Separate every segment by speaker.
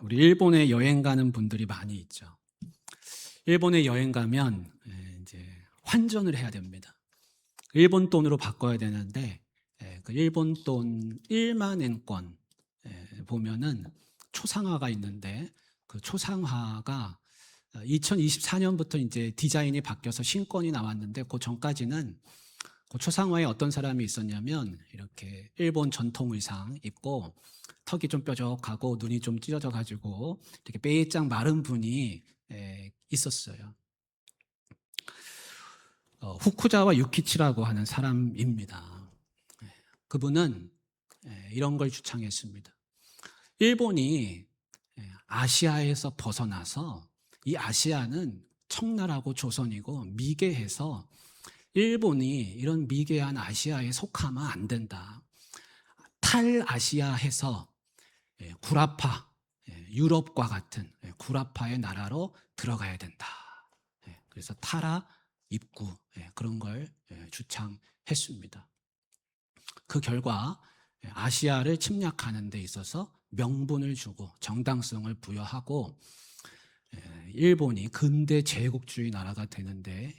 Speaker 1: 우리 일본에 여행 가는 분들이 많이 있죠. 일본에 여행 가면 이제 환전을 해야 됩니다. 일본 돈으로 바꿔야 되는데 그 일본 돈 1만 엔권 보면은 초상화가 있는데 그 초상화가 2024년부터 이제 디자인이 바뀌어서 신권이 나왔는데 그 전까지는 그 초상화에 어떤 사람이 있었냐면 이렇게 일본 전통 의상 입고 턱이 좀 뾰족하고 눈이 좀 찢어져 가지고 이렇게 빼짝 마른 분이 있었어요. 후쿠자와 유키치라고 하는 사람입니다. 그분은 이런 걸 주창했습니다. 일본이 아시아에서 벗어나서 이 아시아는 청나라고 조선이고 미개해서 일본이 이런 미개한 아시아에 속하면 안 된다. 탈아시아해서 구라파, 유럽과 같은 구라파의 나라로 들어가야 된다. 그래서 타라 입구 그런 걸 주창했습니다. 그 결과 아시아를 침략하는 데 있어서 명분을 주고 정당성을 부여하고 일본이 근대 제국주의 나라가 되는데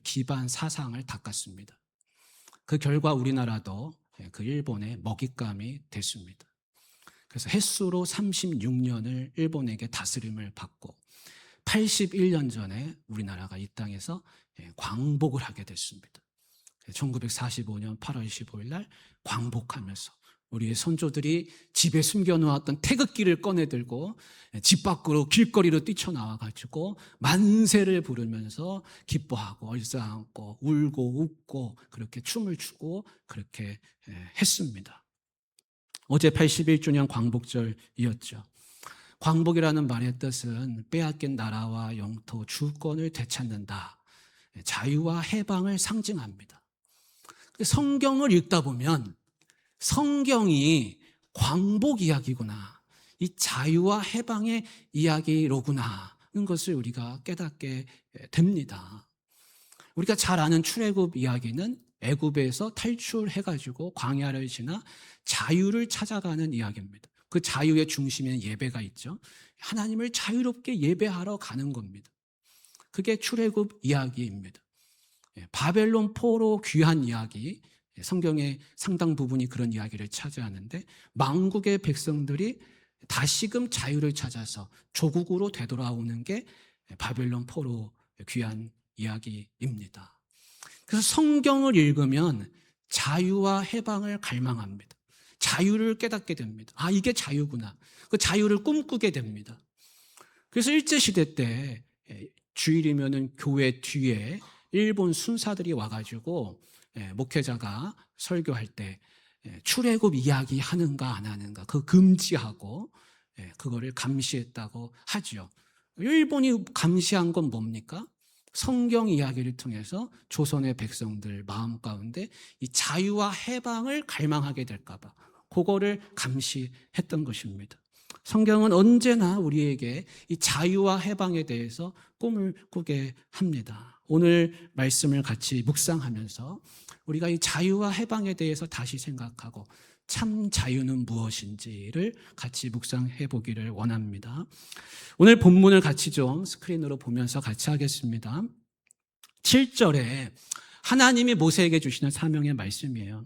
Speaker 1: 기반 사상을 닦았습니다. 그 결과 우리나라도 그 일본의 먹잇감이 됐습니다. 그래서 햇수로 36년을 일본에게 다스림을 받고 81년 전에 우리나라가 이 땅에서 광복을 하게 됐습니다. 1945년 8월 15일 날 광복하면서 우리의 선조들이 집에 숨겨놓았던 태극기를 꺼내들고 집 밖으로 길거리로 뛰쳐나와가지고 만세를 부르면서 기뻐하고 얼싸안고 울고 웃고 그렇게 춤을 추고 그렇게 했습니다. 어제 81주년 광복절이었죠. 광복이라는 말의 뜻은 빼앗긴 나라와 영토, 주권을 되찾는다. 자유와 해방을 상징합니다. 성경을 읽다 보면 성경이 광복 이야기구나, 이 자유와 해방의 이야기로구나 하는 것을 우리가 깨닫게 됩니다. 우리가 잘 아는 출애굽 이야기는 애굽에서 탈출해가지고 광야를 지나 자유를 찾아가는 이야기입니다. 그 자유의 중심에는 예배가 있죠. 하나님을 자유롭게 예배하러 가는 겁니다. 그게 출애굽 이야기입니다. 바벨론 포로 귀한 이야기, 성경의 상당 부분이 그런 이야기를 차지하는데 만국의 백성들이 다시금 자유를 찾아서 조국으로 되돌아오는 게 바벨론 포로 귀한 이야기입니다. 그래서 성경을 읽으면 자유와 해방을 갈망합니다. 자유를 깨닫게 됩니다. 아, 이게 자유구나. 그 자유를 꿈꾸게 됩니다. 그래서 일제시대 때 주일이면은 교회 뒤에 일본 순사들이 와가지고 목회자가 설교할 때 출애굽 이야기 하는가 안 하는가 그 금지하고 그거를 감시했다고 하죠. 일본이 감시한 건 뭡니까? 성경 이야기를 통해서 조선의 백성들 마음 가운데 이 자유와 해방을 갈망하게 될까 봐 그거를 감시했던 것입니다. 성경은 언제나 우리에게 이 자유와 해방에 대해서 꿈을 꾸게 합니다. 오늘 말씀을 같이 묵상하면서 우리가 이 자유와 해방에 대해서 다시 생각하고 참 자유는 무엇인지를 같이 묵상해 보기를 원합니다. 오늘 본문을 같이 좀 스크린으로 보면서 같이 하겠습니다. 7절에 하나님이 모세에게 주시는 사명의 말씀이에요.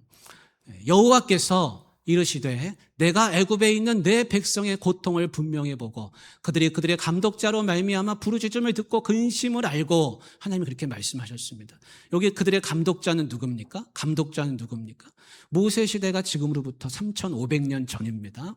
Speaker 1: 여호와께서 이르시되 내가 애굽에 있는 내 백성의 고통을 분명히 보고 그들의 감독자로 말미암아 부르짖음을 듣고 근심을 알고, 하나님이 그렇게 말씀하셨습니다. 여기 그들의 감독자는 누굽니까? 감독자는 누굽니까? 모세 시대가 지금으로부터 3500년 전입니다.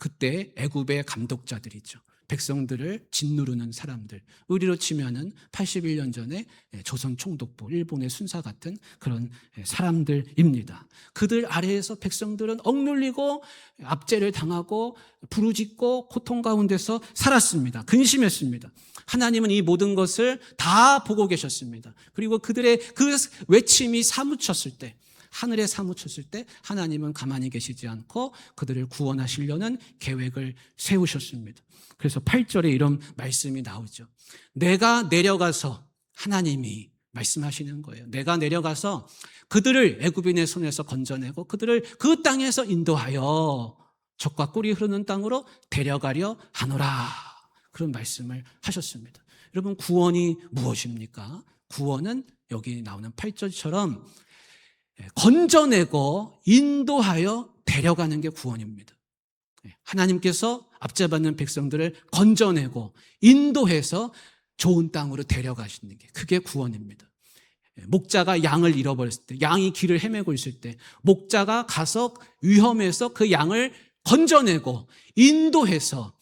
Speaker 1: 그때 애굽의 감독자들이죠. 백성들을 짓누르는 사람들, 우리로 치면은 81년 전에 조선 총독부, 일본의 순사 같은 그런 사람들입니다. 그들 아래에서 백성들은 억눌리고 압제를 당하고 부르짖고 고통 가운데서 살았습니다. 근심했습니다. 하나님은 이 모든 것을 다 보고 계셨습니다. 그리고 그들의 그 외침이 사무쳤을 때, 하늘에 사무쳤을 때 하나님은 가만히 계시지 않고 그들을 구원하시려는 계획을 세우셨습니다. 그래서 8절에 이런 말씀이 나오죠. 내가 내려가서, 하나님이 말씀하시는 거예요. 내가 내려가서 그들을 애굽인의 손에서 건져내고 그들을 그 땅에서 인도하여 젖과 꿀이 흐르는 땅으로 데려가려 하노라. 그런 말씀을 하셨습니다. 여러분, 구원이 무엇입니까? 구원은 여기 나오는 8절처럼 건져내고 인도하여 데려가는 게 구원입니다. 하나님께서 앞잡아는 백성들을 건져내고 인도해서 좋은 땅으로 데려가시는 게, 그게 구원입니다. 목자가 양을 잃어버렸을 때, 양이 길을 헤매고 있을 때 목자가 가서 위험해서 그 양을 건져내고 인도해서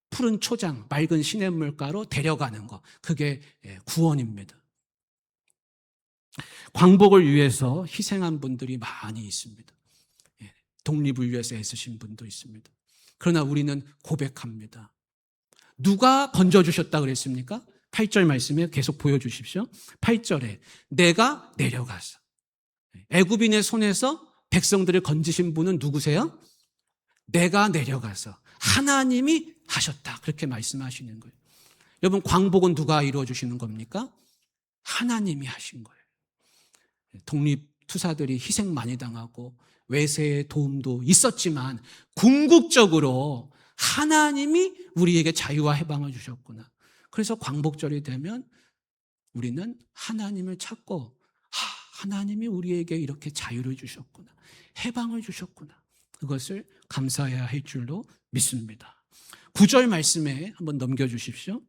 Speaker 1: 푸른 초장, 맑은 시냇물가로 데려가는 것, 그게 구원입니다. 광복을 위해서 희생한 분들이 많이 있습니다. 독립을 위해서 애쓰신 분도 있습니다. 그러나 우리는 고백합니다. 누가 건져주셨다 그랬습니까? 8절 말씀에 계속 보여주십시오. 8절에 내가 내려가서, 애굽인의 손에서 백성들을 건지신 분은 누구세요? 내가 내려가서 하나님이 하셨다, 그렇게 말씀하시는 거예요. 여러분, 광복은 누가 이루어 주시는 겁니까? 하나님이 하신 거예요. 독립투사들이 희생 많이 당하고 외세의 도움도 있었지만 궁극적으로 하나님이 우리에게 자유와 해방을 주셨구나. 그래서 광복절이 되면 우리는 하나님을 찾고, 하나님이 우리에게 이렇게 자유를 주셨구나, 해방을 주셨구나, 그것을 감사해야 할 줄로 믿습니다. 9절 말씀에 한번 넘겨주십시오.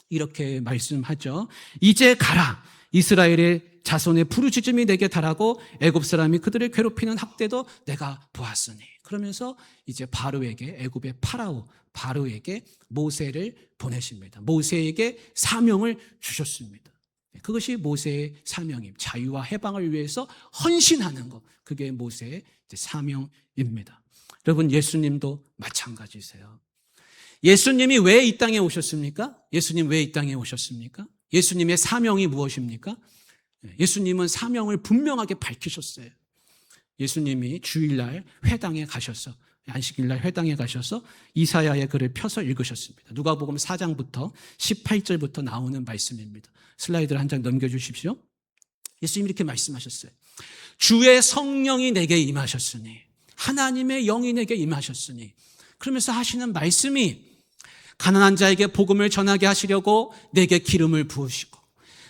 Speaker 1: 이렇게 말씀하죠. 이제 가라, 이스라엘의 자손의 부르짖음이 내게 달하고 애굽 사람이 그들을 괴롭히는 학대도 내가 보았으니. 그러면서 이제 바로에게, 애굽의 파라오 바로에게 모세를 보내십니다. 모세에게 사명을 주셨습니다. 그것이 모세의 사명입니다. 자유와 해방을 위해서 헌신하는 것, 그게 모세의 사명입니다. 여러분, 예수님도 마찬가지세요. 예수님이 왜 이 땅에 오셨습니까? 예수님 왜 이 땅에 오셨습니까? 예수님의 사명이 무엇입니까? 예수님은 사명을 분명하게 밝히셨어요. 예수님이 주일날 회당에 가셔서, 안식일날 회당에 가셔서 이사야의 글을 펴서 읽으셨습니다. 누가복음 4장부터 18절부터 나오는 말씀입니다. 슬라이드를 한 장 넘겨주십시오. 예수님이 이렇게 말씀하셨어요. 주의 성령이 내게 임하셨으니, 하나님의 영이 내게 임하셨으니, 그러면서 하시는 말씀이 가난한 자에게 복음을 전하게 하시려고 내게 기름을 부으시고,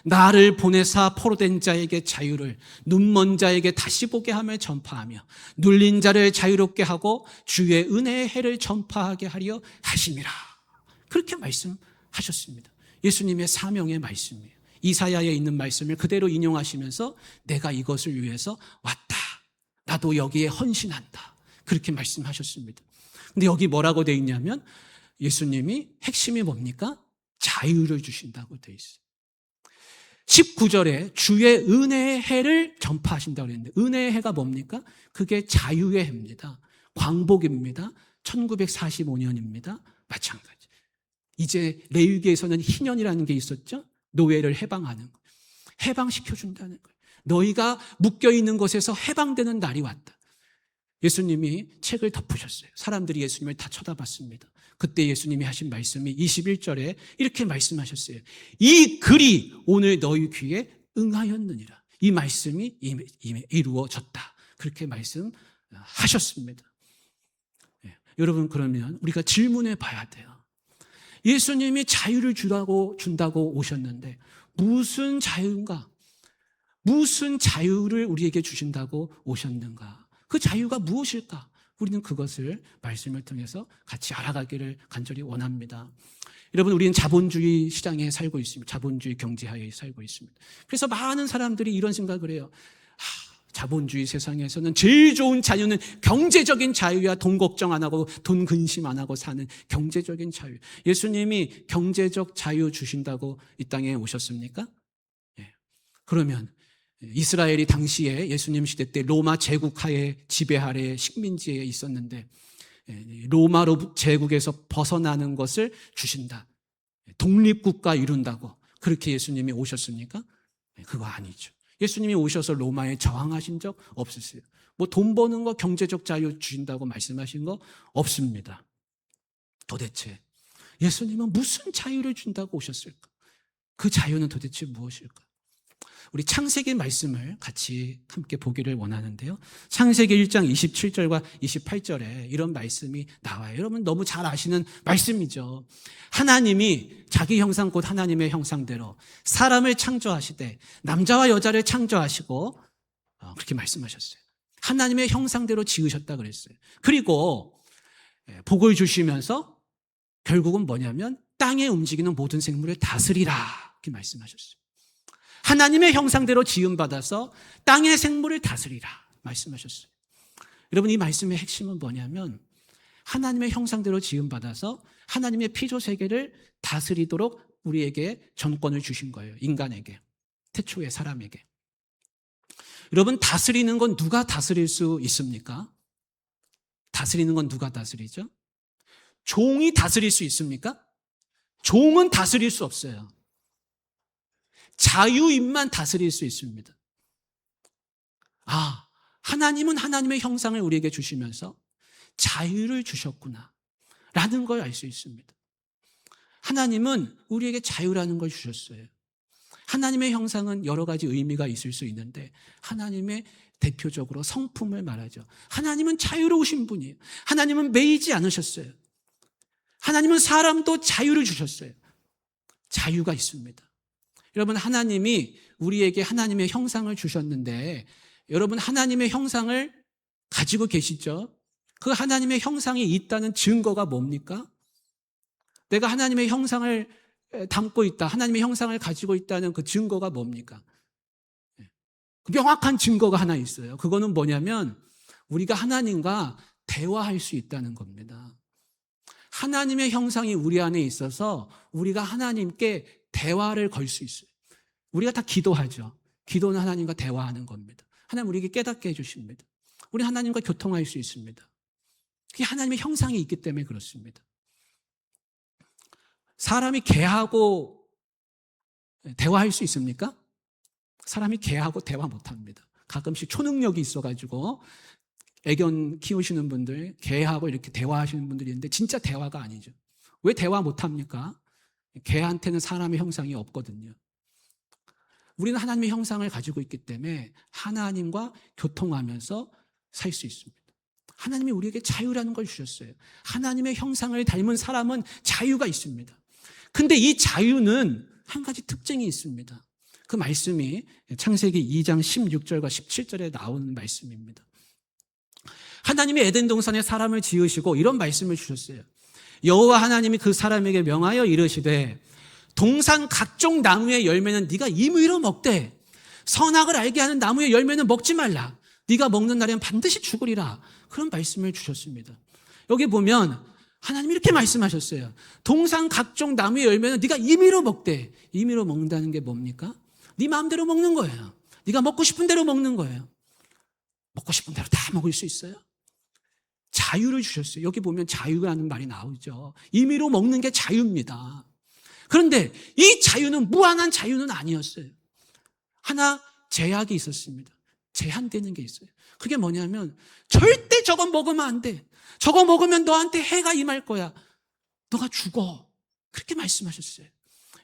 Speaker 1: 나를 보내사 포로된 자에게 자유를, 눈먼 자에게 다시 보게 함을 전파하며, 눌린 자를 자유롭게 하고 주의 은혜의 해를 전파하게 하려 하심이라. 그렇게 말씀하셨습니다. 예수님의 사명의 말씀이에요. 이사야에 있는 말씀을 그대로 인용하시면서 내가 이것을 위해서 왔다, 나도 여기에 헌신한다, 그렇게 말씀하셨습니다. 근데 여기 뭐라고 되어 있냐면, 예수님이 핵심이 뭡니까? 자유를 주신다고 되어 있어요. 19절에 주의 은혜의 해를 전파하신다고 그랬는데, 은혜의 해가 뭡니까? 그게 자유의 해입니다. 광복입니다. 1945년입니다. 마찬가지. 이제 레위기에서는 희년이라는 게 있었죠. 노예를 해방하는 거, 해방시켜준다는 거예요. 너희가 묶여있는 것에서 해방되는 날이 왔다. 예수님이 책을 덮으셨어요. 사람들이 예수님을 다 쳐다봤습니다. 그때 예수님이 하신 말씀이 21절에 이렇게 말씀하셨어요. 이 글이 오늘 너희 귀에 응하였느니라. 이 말씀이 이미 이루어졌다, 그렇게 말씀하셨습니다. 여러분, 그러면 우리가 질문해 봐야 돼요. 예수님이 자유를 준다고 오셨는데 무슨 자유인가? 무슨 자유를 우리에게 주신다고 오셨는가? 그 자유가 무엇일까? 우리는 그것을 말씀을 통해서 같이 알아가기를 간절히 원합니다. 여러분, 우리는 자본주의 시장에 살고 있습니다. 자본주의 경제하에 살고 있습니다. 그래서 많은 사람들이 이런 생각을 해요. 자본주의 세상에서는 제일 좋은 자유는 경제적인 자유야. 돈 걱정 안 하고 돈 근심 안 하고 사는 경제적인 자유. 예수님이 경제적 자유 주신다고 이 땅에 오셨습니까? 그러면 이스라엘이 당시에 예수님 시대 때 로마 제국하에 지배 아래 식민지에 있었는데, 로마 제국에서 벗어나는 것을 주신다, 독립국가 이룬다고 그렇게 예수님이 오셨습니까? 그거 아니죠. 예수님이 오셔서 로마에 저항하신 적 없으세요. 뭐 돈 버는 거, 경제적 자유 주신다고 말씀하신 거 없습니다. 도대체 예수님은 무슨 자유를 준다고 오셨을까? 그 자유는 도대체 무엇일까? 우리 창세기 말씀을 같이 함께 보기를 원하는데요. 창세기 1장 27절과 28절에 이런 말씀이 나와요. 여러분 너무 잘 아시는 말씀이죠. 하나님이 자기 형상 곧 하나님의 형상대로 사람을 창조하시되 남자와 여자를 창조하시고 그렇게 말씀하셨어요. 하나님의 형상대로 지으셨다 그랬어요. 그리고 복을 주시면서 결국은 뭐냐면 땅에 움직이는 모든 생물을 다스리라 이렇게 말씀하셨어요. 하나님의 형상대로 지음받아서 땅의 생물을 다스리라 말씀하셨어요. 여러분 이 말씀의 핵심은 뭐냐면 하나님의 형상대로 지음받아서 하나님의 피조세계를 다스리도록 우리에게 전권을 주신 거예요. 인간에게, 태초의 사람에게. 여러분 다스리는 건 누가 다스릴 수 있습니까? 다스리는 건 누가 다스리죠? 종이 다스릴 수 있습니까? 종은 다스릴 수 없어요. 자유인만 다스릴 수 있습니다. 하나님은 하나님의 형상을 우리에게 주시면서 자유를 주셨구나 라는 걸 알 수 있습니다. 하나님은 우리에게 자유라는 걸 주셨어요. 하나님의 형상은 여러 가지 의미가 있을 수 있는데 하나님의 대표적으로 성품을 말하죠. 하나님은 자유로우신 분이에요. 하나님은 매이지 않으셨어요. 하나님은 사람도 자유를 주셨어요. 자유가 있습니다. 여러분 하나님이 우리에게 하나님의 형상을 주셨는데 여러분 하나님의 형상을 가지고 계시죠? 그 하나님의 형상이 있다는 증거가 뭡니까? 내가 하나님의 형상을 담고 있다, 하나님의 형상을 가지고 있다는 그 증거가 뭡니까? 명확한 증거가 하나 있어요. 그거는 뭐냐면 우리가 하나님과 대화할 수 있다는 겁니다. 하나님의 형상이 우리 안에 있어서 우리가 하나님께 대화를 걸 수 있어요. 우리가 다 기도하죠. 기도는 하나님과 대화하는 겁니다. 하나님 우리에게 깨닫게 해주십니다. 우리 하나님과 교통할 수 있습니다. 그게 하나님의 형상이 있기 때문에 그렇습니다. 사람이 개하고 대화할 수 있습니까? 사람이 개하고 대화 못합니다. 가끔씩 초능력이 있어가지고 애견 키우시는 분들, 개하고 이렇게 대화하시는 분들이 있는데 진짜 대화가 아니죠. 왜 대화 못합니까? 개한테는 사람의 형상이 없거든요. 우리는 하나님의 형상을 가지고 있기 때문에 하나님과 교통하면서 살 수 있습니다. 하나님이 우리에게 자유라는 걸 주셨어요. 하나님의 형상을 닮은 사람은 자유가 있습니다. 근데 이 자유는 한 가지 특징이 있습니다. 그 말씀이 창세기 2장 16절과 17절에 나오는 말씀입니다. 하나님이 에덴 동산에 사람을 지으시고 이런 말씀을 주셨어요. 여호와 하나님이 그 사람에게 명하여 이르시되 동산 각종 나무의 열매는 네가 임의로 먹되 선악을 알게 하는 나무의 열매는 먹지 말라. 네가 먹는 날에는 반드시 죽으리라. 그런 말씀을 주셨습니다. 여기 보면 하나님이 이렇게 말씀하셨어요. 동산 각종 나무의 열매는 네가 임의로 먹되. 임의로 먹는다는 게 뭡니까? 네 마음대로 먹는 거예요. 네가 먹고 싶은 대로 먹는 거예요. 먹고 싶은 대로 다 먹을 수 있어요. 자유를 주셨어요. 여기 보면 자유라는 말이 나오죠. 임의로 먹는 게 자유입니다. 그런데 이 자유는 무한한 자유는 아니었어요. 하나 제약이 있었습니다. 제한되는 게 있어요. 그게 뭐냐면 절대 저거 먹으면 안 돼. 저거 먹으면 너한테 해가 임할 거야. 너가 죽어. 그렇게 말씀하셨어요.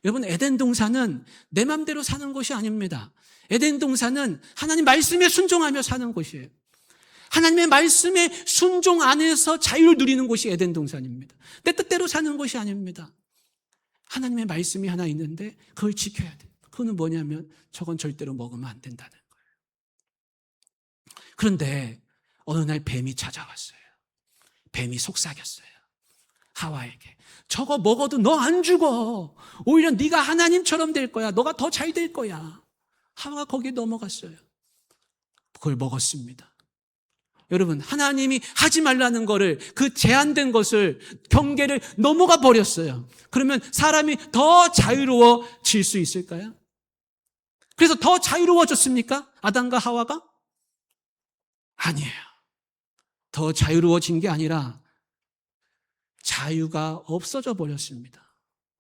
Speaker 1: 여러분 에덴 동산은 내 맘대로 사는 곳이 아닙니다. 에덴 동산은 하나님 말씀에 순종하며 사는 곳이에요. 하나님의 말씀에 순종 안에서 자유를 누리는 곳이 에덴 동산입니다. 내 뜻대로 사는 곳이 아닙니다. 하나님의 말씀이 하나 있는데 그걸 지켜야 돼요. 그거는 뭐냐면 저건 절대로 먹으면 안 된다는 거예요. 그런데 어느 날 뱀이 찾아왔어요. 뱀이 속삭였어요. 하와에게. 저거 먹어도 너 안 죽어. 오히려 네가 하나님처럼 될 거야. 너가 더 잘 될 거야. 하와가 거기에 넘어갔어요. 그걸 먹었습니다. 여러분 하나님이 하지 말라는 거를 그 제한된 것을 경계를 넘어가 버렸어요. 그러면 사람이 더 자유로워질 수 있을까요? 그래서 더 자유로워졌습니까? 아담과 하와가? 아니에요. 더 자유로워진 게 아니라 자유가 없어져 버렸습니다.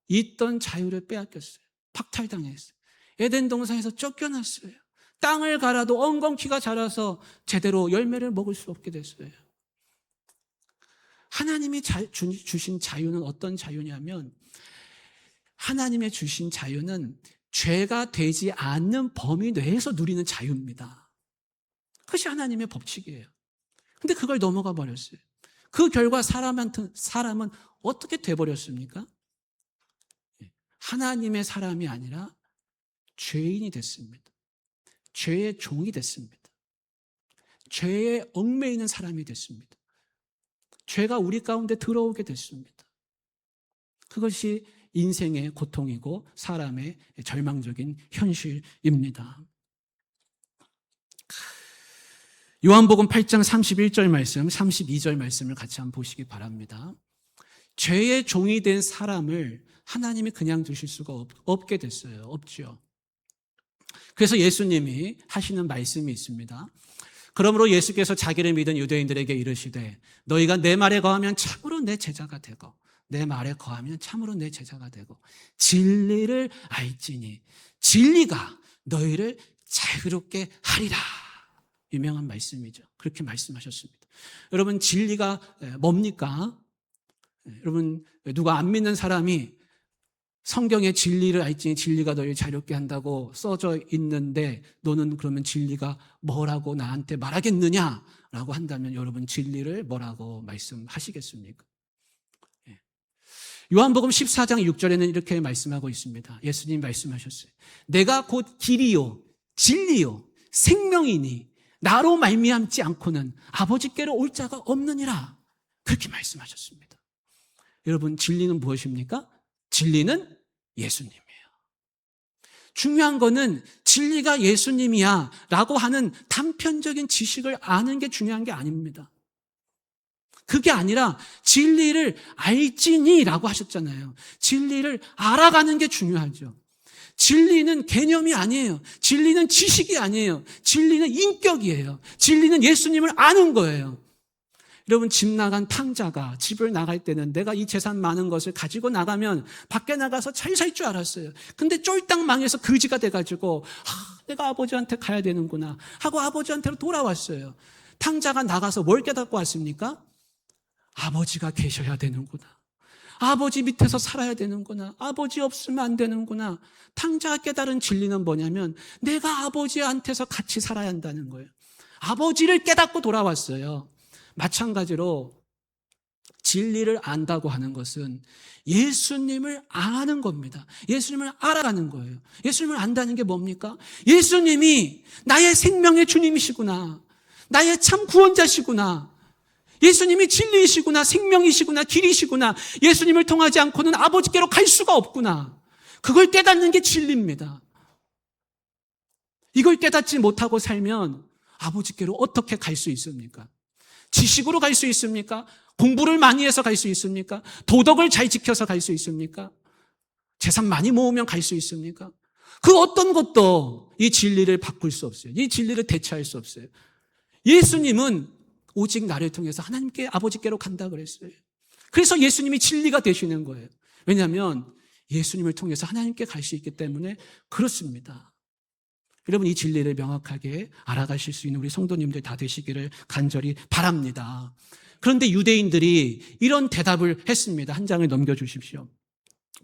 Speaker 1: 있던 자유를 빼앗겼어요. 박탈당했어요. 에덴 동산에서 쫓겨났어요. 땅을 갈아도 엉겅퀴가 자라서 제대로 열매를 먹을 수 없게 됐어요. 하나님이 주신 자유는 어떤 자유냐면 하나님의 주신 자유는 죄가 되지 않는 범위 내에서 누리는 자유입니다. 그것이 하나님의 법칙이에요. 근데 그걸 넘어가 버렸어요. 그 결과 사람은 어떻게 돼버렸습니까? 하나님의 사람이 아니라 죄인이 됐습니다. 죄의 종이 됐습니다. 죄에 얽매이는 사람이 됐습니다. 죄가 우리 가운데 들어오게 됐습니다. 그것이 인생의 고통이고 사람의 절망적인 현실입니다. 요한복음 8장 31절 말씀, 32절 말씀을 같이 한번 보시기 바랍니다. 죄의 종이 된 사람을 하나님이 그냥 두실 수가 없게 됐어요. 없죠. 그래서 예수님이 하시는 말씀이 있습니다. 그러므로 예수께서 자기를 믿은 유대인들에게 이르시되 너희가 내 말에 거하면 참으로 내 제자가 되고 내 말에 거하면 참으로 내 제자가 되고 진리를 알지니 진리가 너희를 자유롭게 하리라. 유명한 말씀이죠. 그렇게 말씀하셨습니다. 여러분, 진리가 뭡니까? 여러분, 누가 안 믿는 사람이 성경에 진리를 알지니 진리가 너희를 자유롭게 한다고 써져 있는데 너는 그러면 진리가 뭐라고 나한테 말하겠느냐라고 한다면 여러분, 진리를 뭐라고 말씀하시겠습니까? 요한복음 14장 6절에는 이렇게 말씀하고 있습니다. 예수님이 말씀하셨어요. 내가 곧 길이요 진리요 생명이니 나로 말미암지 않고는 아버지께로 올 자가 없느니라. 그렇게 말씀하셨습니다. 여러분, 진리는 무엇입니까? 진리는 예수님이에요. 중요한 거는 진리가 예수님이야 라고 하는 단편적인 지식을 아는 게 중요한 게 아닙니다. 그게 아니라 진리를 알지니 라고 하셨잖아요. 진리를 알아가는 게 중요하죠. 진리는 개념이 아니에요. 진리는 지식이 아니에요. 진리는 인격이에요. 진리는 예수님을 아는 거예요. 여러분, 집 나간 탕자가 집을 나갈 때는 내가 이 재산 많은 것을 가지고 나가면 밖에 나가서 잘 살 줄 알았어요. 근데 쫄딱 망해서 거지가 돼가지고 내가 아버지한테 가야 되는구나 하고 아버지한테로 돌아왔어요. 탕자가 나가서 뭘 깨닫고 왔습니까? 아버지가 계셔야 되는구나. 아버지 밑에서 살아야 되는구나. 아버지 없으면 안 되는구나. 탕자가 깨달은 진리는 뭐냐면 내가 아버지한테서 같이 살아야 한다는 거예요. 아버지를 깨닫고 돌아왔어요. 마찬가지로 진리를 안다고 하는 것은 예수님을 아는 겁니다. 예수님을 알아가는 거예요. 예수님을 안다는 게 뭡니까? 예수님이 나의 생명의 주님이시구나. 나의 참 구원자시구나. 예수님이 진리이시구나, 생명이시구나, 길이시구나. 예수님을 통하지 않고는 아버지께로 갈 수가 없구나. 그걸 깨닫는 게 진리입니다. 이걸 깨닫지 못하고 살면 아버지께로 어떻게 갈 수 있습니까? 지식으로 갈 수 있습니까? 공부를 많이 해서 갈 수 있습니까? 도덕을 잘 지켜서 갈 수 있습니까? 재산 많이 모으면 갈 수 있습니까? 그 어떤 것도 이 진리를 바꿀 수 없어요. 이 진리를 대체할 수 없어요. 예수님은 오직 나를 통해서 하나님께 아버지께로 간다 그랬어요. 그래서 예수님이 진리가 되시는 거예요. 왜냐하면 예수님을 통해서 하나님께 갈 수 있기 때문에 그렇습니다. 여러분, 이 진리를 명확하게 알아가실 수 있는 우리 성도님들 다 되시기를 간절히 바랍니다. 그런데 유대인들이 이런 대답을 했습니다. 한 장을 넘겨주십시오.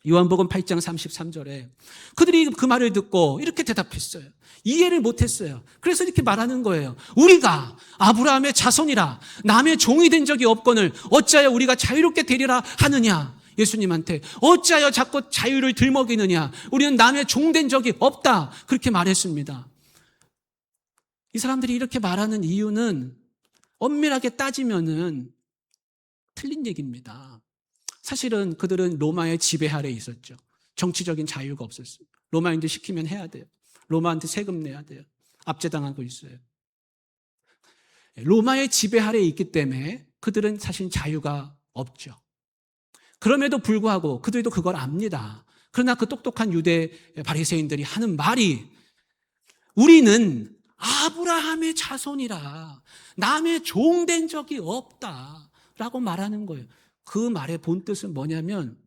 Speaker 1: 요한복음 8장 33절에 그들이 그 말을 듣고 이렇게 대답했어요. 이해를 못했어요. 그래서 이렇게 말하는 거예요. 우리가 아브라함의 자손이라 남의 종이 된 적이 없거늘 어찌하여 우리가 자유롭게 되리라 하느냐. 예수님한테 어찌하여 자꾸 자유를 들먹이느냐. 우리는 남의 종 된 적이 없다. 그렇게 말했습니다. 이 사람들이 이렇게 말하는 이유는 엄밀하게 따지면은 틀린 얘기입니다. 사실은 그들은 로마의 지배 아래에 있었죠. 정치적인 자유가 없었어요. 로마인들 시키면 해야 돼요. 로마한테 세금 내야 돼요. 압제당하고 있어요. 로마의 지배 아래에 있기 때문에 그들은 사실 자유가 없죠. 그럼에도 불구하고 그들도 그걸 압니다. 그러나 그 똑똑한 유대 바리새인들이 하는 말이 우리는 아브라함의 자손이라 남의 종 된 적이 없다라고 말하는 거예요. 그 말의 본뜻은 뭐냐면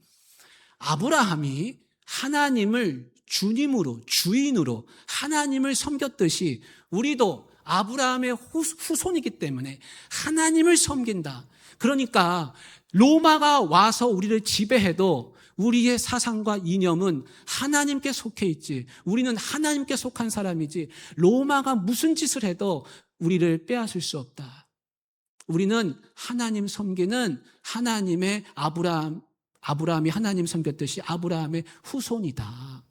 Speaker 1: 아브라함이 하나님을 주님으로 주인으로 하나님을 섬겼듯이 우리도 아브라함의 후손이기 때문에 하나님을 섬긴다. 그러니까 로마가 와서 우리를 지배해도 우리의 사상과 이념은 하나님께 속해 있지, 우리는 하나님께 속한 사람이지, 로마가 무슨 짓을 해도 우리를 빼앗을 수 없다. 우리는 하나님 섬기는 하나님의 아브라함이 하나님 섬겼듯이 아브라함의 후손이다.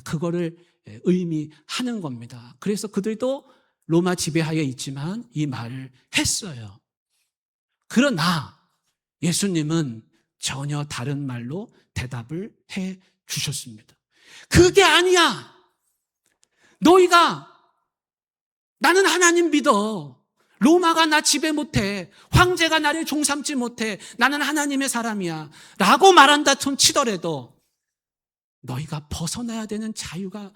Speaker 1: 그거를 의미하는 겁니다. 그래서 그들도 로마 지배하에 있지만 이 말을 했어요. 그러나 예수님은 전혀 다른 말로 대답을 해 주셨습니다. 그게 아니야. 너희가 나는 하나님 믿어. 로마가 나 지배 못해. 황제가 나를 종삼지 못해. 나는 하나님의 사람이야. 라고 말한다 치더라도 너희가 벗어나야 되는 자유가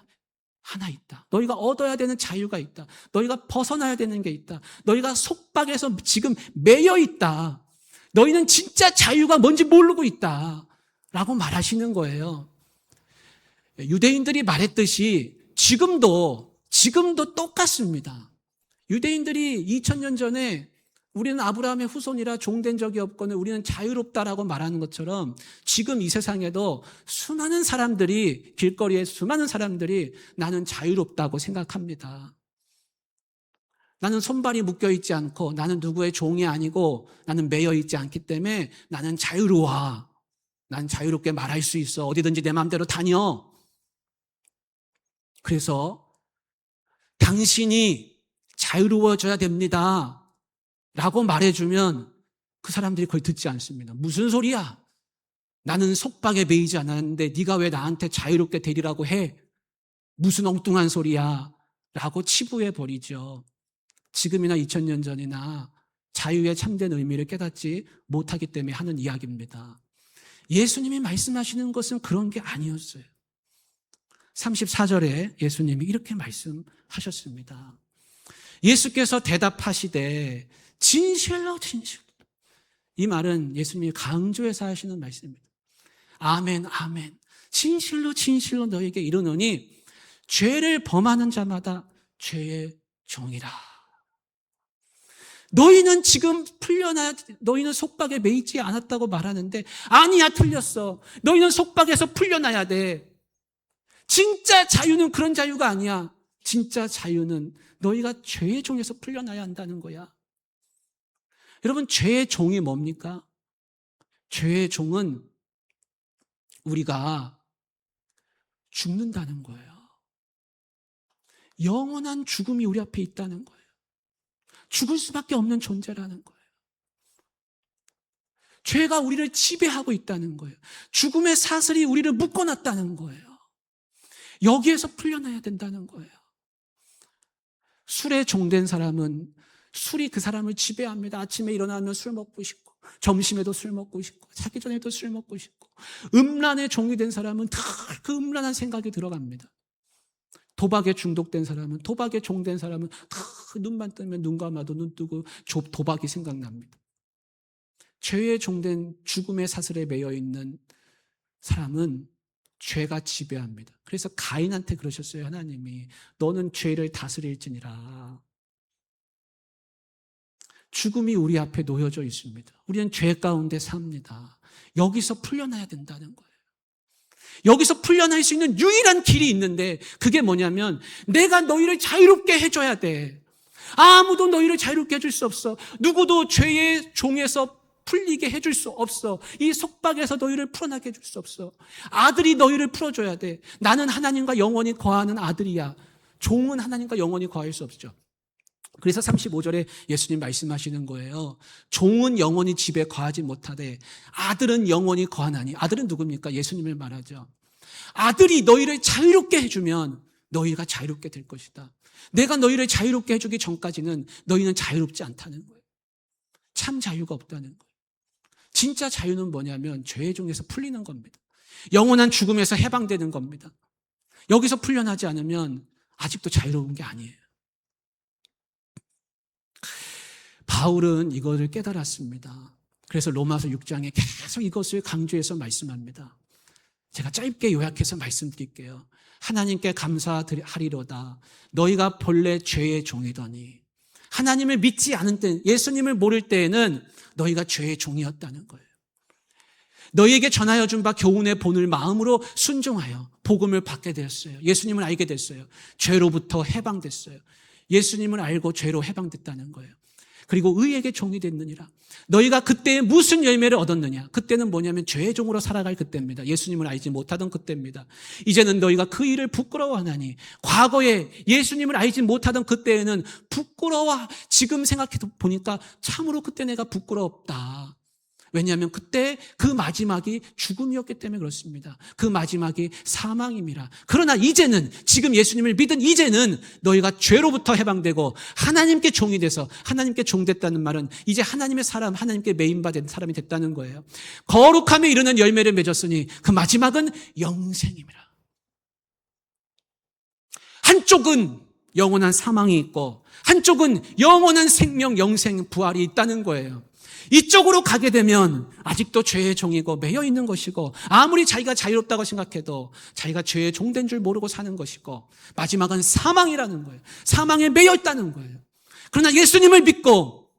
Speaker 1: 하나 있다. 너희가 얻어야 되는 자유가 있다. 너희가 벗어나야 되는 게 있다. 너희가 속박에서 지금 매여 있다. 너희는 진짜 자유가 뭔지 모르고 있다. 라고 말하시는 거예요. 유대인들이 말했듯이 지금도 똑같습니다. 유대인들이 2000년 전에 우리는 아브라함의 후손이라 종된 적이 없거늘 우리는 자유롭다라고 말하는 것처럼 지금 이 세상에도 수많은 사람들이, 길거리에 수많은 사람들이 나는 자유롭다고 생각합니다. 나는 손발이 묶여있지 않고 나는 누구의 종이 아니고 나는 매여있지 않기 때문에 나는 자유로워. 난 자유롭게 말할 수 있어. 어디든지 내 마음대로 다녀. 그래서 당신이 자유로워져야 됩니다. 라고 말해주면 그 사람들이 그걸 듣지 않습니다. 무슨 소리야? 나는 속박에 매이지 않았는데 네가 왜 나한테 자유롭게 되리라고 해? 무슨 엉뚱한 소리야? 라고 치부해 버리죠. 지금이나 2000년 전이나 자유의 참된 의미를 깨닫지 못하기 때문에 하는 이야기입니다. 예수님이 말씀하시는 것은 그런 게 아니었어요. 34절에 예수님이 이렇게 말씀하셨습니다. 예수께서 대답하시되 진실로 이 말은 예수님이 강조해서 하시는 말씀입니다. 아멘 아멘 진실로 너에게 이르노니 죄를 범하는 자마다 죄의 종이라. 너희는 지금 너희는 속박에 매이지 않았다고 말하는데 아니야, 틀렸어. 너희는 속박에서 풀려나야 돼. 진짜 자유는 그런 자유가 아니야. 진짜 자유는 너희가 죄의 종에서 풀려나야 한다는 거야. 여러분, 죄의 종이 뭡니까? 죄의 종은 우리가 죽는다는 거예요. 영원한 죽음이 우리 앞에 있다는 거예요. 죽을 수밖에 없는 존재라는 거예요. 죄가 우리를 지배하고 있다는 거예요. 죽음의 사슬이 우리를 묶어놨다는 거예요. 여기에서 풀려나야 된다는 거예요. 술에 종된 사람은 술이 그 사람을 지배합니다. 아침에 일어나면 술 먹고 싶고, 점심에도 술 먹고 싶고, 자기 전에도 술 먹고 싶고, 음란에 종이 된 사람은 다 그 음란한 생각이 들어갑니다. 도박에 중독된 사람은, 도박에 종된 사람은 다 눈만 뜨면 눈 감아도 눈 뜨고 도박이 생각납니다. 죄에 종된 죽음의 사슬에 매여 있는 사람은 죄가 지배합니다. 그래서 가인한테 그러셨어요. 하나님이 너는 죄를 다스릴지니라. 죽음이 우리 앞에 놓여져 있습니다. 우리는 죄 가운데 삽니다. 여기서 풀려나야 된다는 거예요. 여기서 풀려날 수 있는 유일한 길이 있는데 그게 뭐냐면 내가 너희를 자유롭게 해줘야 돼. 아무도 너희를 자유롭게 해줄 수 없어. 누구도 죄의 종에서 풀리게 해줄 수 없어. 이 속박에서 너희를 풀어나게 해줄 수 없어. 아들이 너희를 풀어줘야 돼. 나는 하나님과 영원히 거하는 아들이야. 종은 하나님과 영원히 거할 수 없죠. 그래서 35절에 예수님 말씀하시는 거예요. 종은 영원히 집에 거하지 못하되 아들은 영원히 거하나니. 아들은 누굽니까? 예수님을 말하죠. 아들이 너희를 자유롭게 해주면 너희가 자유롭게 될 것이다. 내가 너희를 자유롭게 해주기 전까지는 너희는 자유롭지 않다는 거예요. 참 자유가 없다는 거예요. 진짜 자유는 뭐냐면 죄의 종에서 풀리는 겁니다. 영원한 죽음에서 해방되는 겁니다. 여기서 풀려나지 않으면 아직도 자유로운 게 아니에요. 바울은 이것을 깨달았습니다. 그래서 로마서 6장에 계속 이것을 강조해서 말씀합니다. 제가 짧게 요약해서 말씀드릴게요. 하나님께 감사하리로다. 너희가 본래 죄의 종이더니. 하나님을 믿지 않은 때, 예수님을 모를 때에는 너희가 죄의 종이었다는 거예요. 너희에게 전하여 준 바 교훈의 본을 마음으로 순종하여 복음을 받게 되었어요. 예수님을 알게 됐어요. 죄로부터 해방됐어요. 예수님을 알고 죄로 해방됐다는 거예요. 그리고 의에게 종이 됐느니라. 너희가 그때 무슨 열매를 얻었느냐? 그때는 뭐냐면 죄의 종으로 살아갈 그때입니다. 예수님을 알지 못하던 그때입니다. 이제는 너희가 그 일을 부끄러워하나니, 과거에 예수님을 알지 못하던 그때에는 부끄러워. 지금 생각해 보니까 참으로 그때 내가 부끄럽다. 왜냐하면 그때 그 마지막이 죽음이었기 때문에 그렇습니다. 그 마지막이 사망입니다. 그러나 이제는, 지금 예수님을 믿은 이제는 너희가 죄로부터 해방되고 하나님께 종이 돼서, 하나님께 종됐다는 말은 이제 하나님의 사람, 하나님께 메인받은 사람이 됐다는 거예요. 거룩함에 이르는 열매를 맺었으니 그 마지막은 영생입니다. 한쪽은 영원한 사망이 있고 한쪽은 영원한 생명, 영생, 부활이 있다는 거예요. 이쪽으로 가게 되면 아직도 죄의 종이고 매여 있는 것이고, 아무리 자기가 자유롭다고 생각해도 자기가 죄의 종된 줄 모르고 사는 것이고, 마지막은 사망이라는 거예요. 사망에 매여 있다는 거예요. 그러나 예수님을 믿고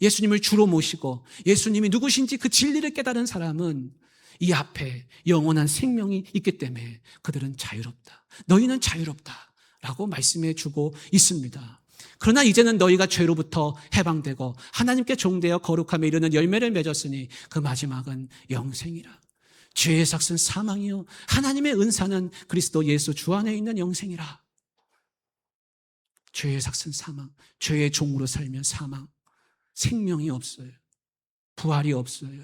Speaker 1: 예수님을 주로 모시고 예수님이 누구신지 그 진리를 깨달은 사람은 이 앞에 영원한 생명이 있기 때문에 그들은 자유롭다. 너희는 자유롭다라고 말씀해 주고 있습니다. 그러나 이제는 너희가 죄로부터 해방되고 하나님께 종되어 거룩함에 이르는 열매를 맺었으니 그 마지막은 영생이라. 죄의 삭은 사망이요 하나님의 은사는 그리스도 예수 주 안에 있는 영생이라. 죄의 삭은 사망, 죄의 종으로 살면 사망, 생명이 없어요. 부활이 없어요.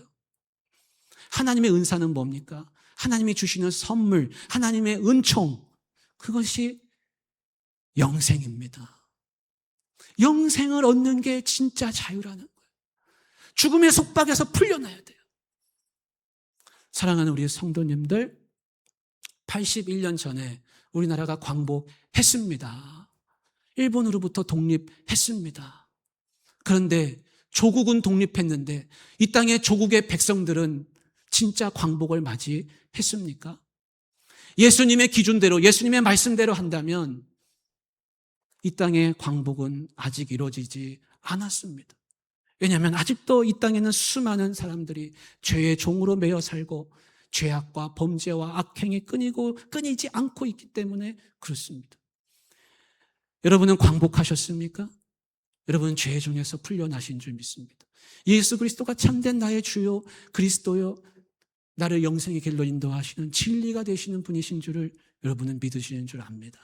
Speaker 1: 하나님의 은사는 뭡니까? 하나님이 주시는 선물, 하나님의 은총, 그것이 영생입니다. 영생을 얻는 게 진짜 자유라는 거예요. 죽음의 속박에서 풀려나야 돼요. 사랑하는 우리 성도님들, 81년 전에 우리나라가 광복했습니다. 일본으로부터 독립했습니다. 그런데 조국은 독립했는데 이 땅의 조국의 백성들은 진짜 광복을 맞이했습니까? 예수님의 기준대로, 예수님의 말씀대로 한다면 이 땅의 광복은 아직 이루어지지 않았습니다. 왜냐하면 아직도 이 땅에는 수많은 사람들이 죄의 종으로 매여 살고 죄악과 범죄와 악행이 끊이지 않고 있기 때문에 그렇습니다. 여러분은 광복하셨습니까? 여러분은 죄의 종에서 풀려나신 줄 믿습니다. 예수 그리스도가 참된 나의 주요 그리스도요, 나를 영생의 길로 인도하시는 진리가 되시는 분이신 줄을 여러분은 믿으시는 줄 압니다.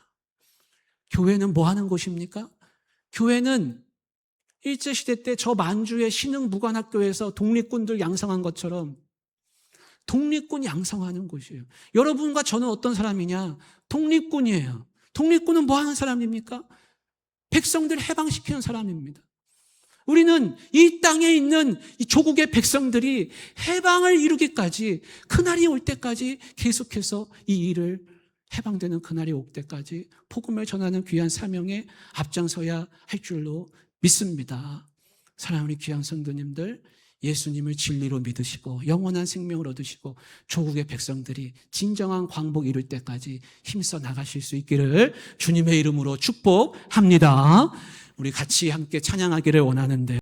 Speaker 1: 교회는 뭐 하는 곳입니까? 교회는 일제시대 때 저 만주의 신흥무관학교에서 독립군들 양성한 것처럼 독립군 양성하는 곳이에요. 여러분과 저는 어떤 사람이냐? 독립군이에요. 독립군은 뭐 하는 사람입니까? 백성들 해방시키는 사람입니다. 우리는 이 땅에 있는 이 조국의 백성들이 해방을 이루기까지, 그날이 올 때까지 계속해서 이 일을, 해방되는 그날이 올 때까지 복음을 전하는 귀한 사명에 앞장서야 할 줄로 믿습니다. 사랑하는 우리 귀한 성도님들, 예수님을 진리로 믿으시고 영원한 생명을 얻으시고 조국의 백성들이 진정한 광복 이룰 때까지 힘써 나가실 수 있기를 주님의 이름으로 축복합니다. 우리 같이 함께 찬양하기를 원하는데